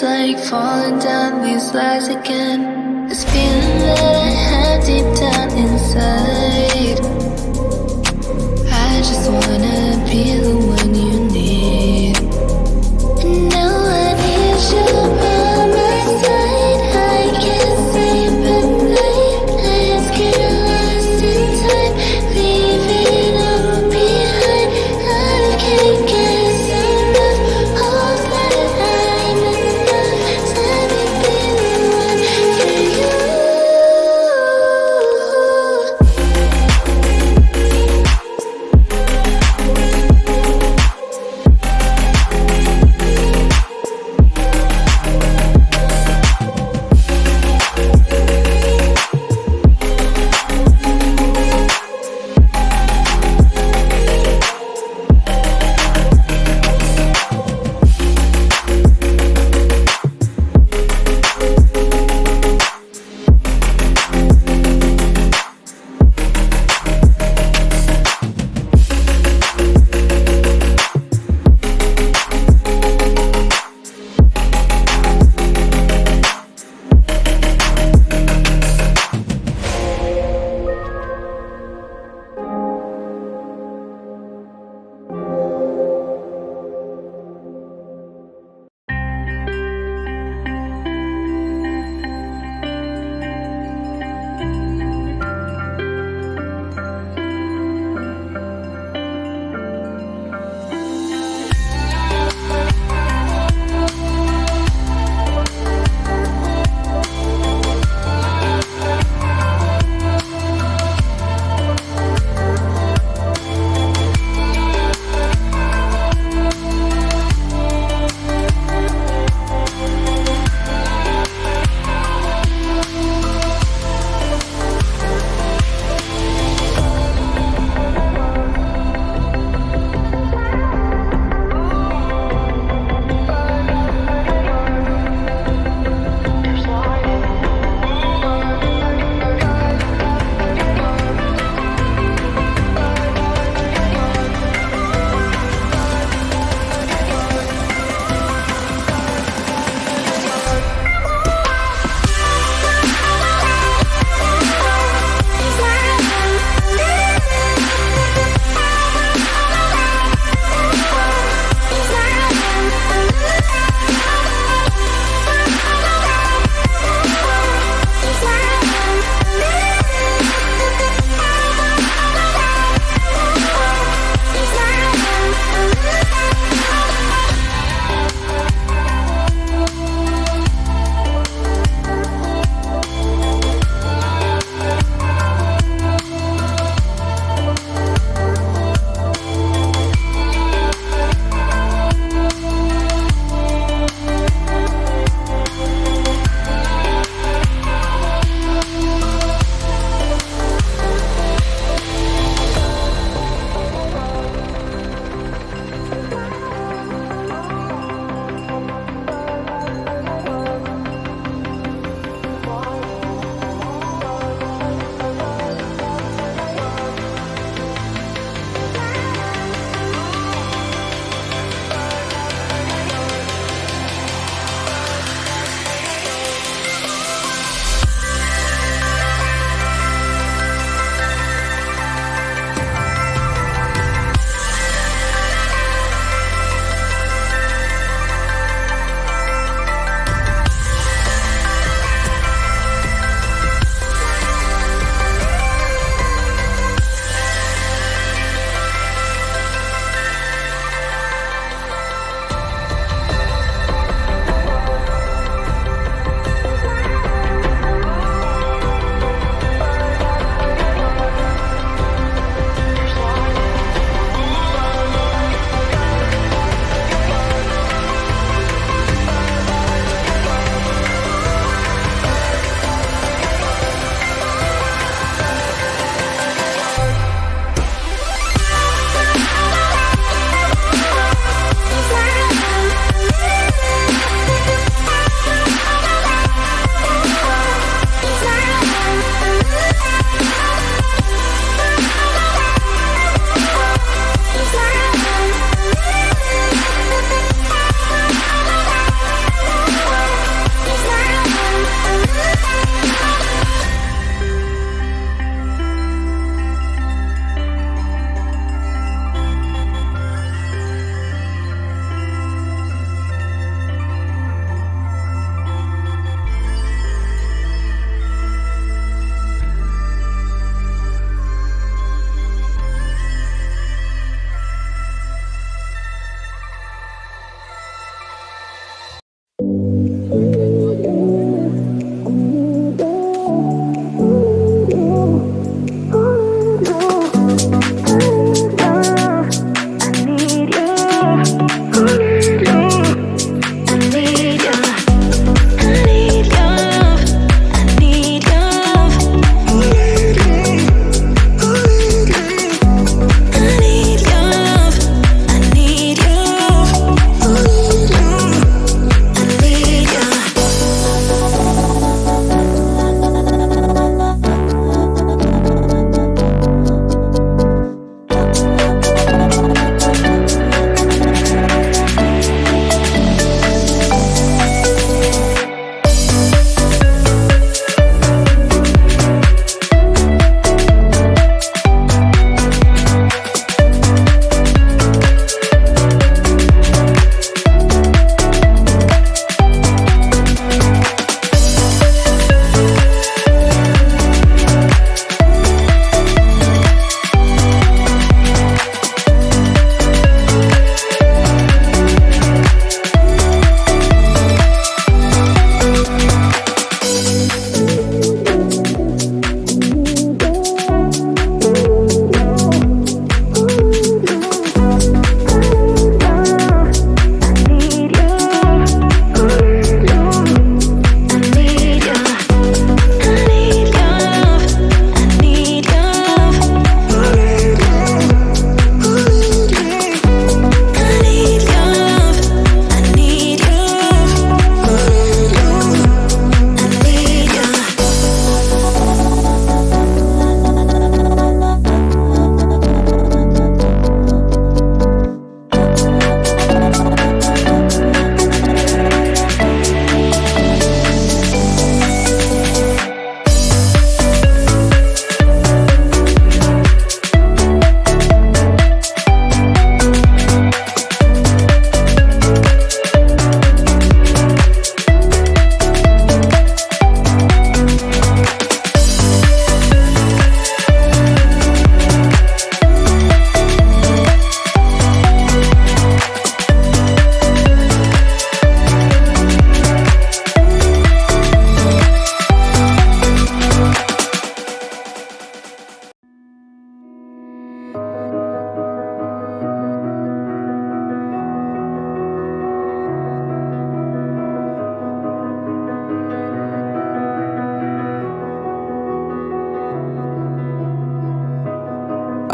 like falling down these lies again. This feeling that I have deep down inside. I just wanna be the one you need. And now I need you by my side. I can't sleep at night. Let's get lost in time. Leave it all behind. I can't get enough. Hope that I'm enough. Let me be the one for you.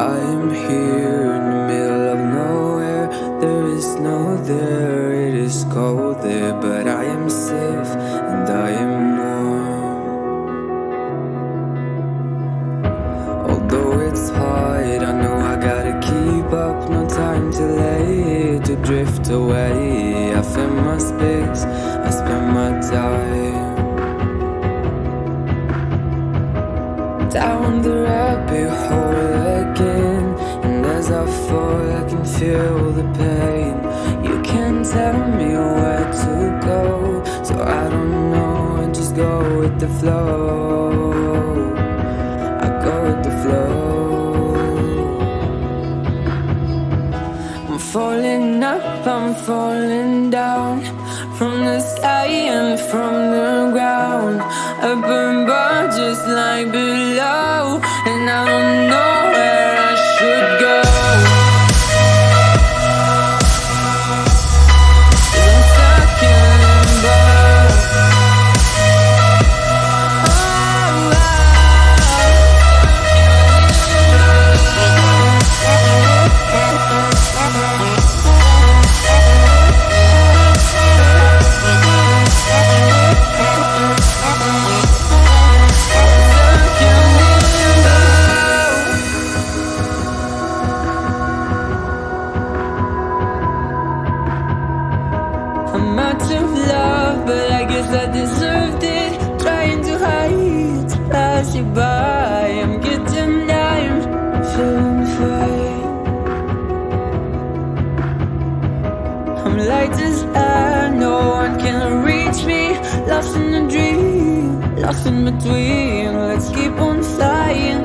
I am here in the middle of nowhere. There is no there, it is cold there, but I am safe and I am warm. Although it's hard, I know I gotta keep up. No time to lay, to drift away. I fill my space, I spend my time down the rabbit hole again. And as I fall, I can feel the pain. You can't tell me where to go, so I don't know, I just go with the flow. I go with the flow. I'm falling up, I'm falling down, from the sky and from the ground. Up above just like below, and I don't know where I should go. 'Cause I'm stuck in limbo. I'm out of love, but I guess I deserved it. Trying to hide, to pass you by. I'm getting down, feeling fine. I'm light as air, no one can reach me. Lost in a dream, lost in between. Let's keep on flying.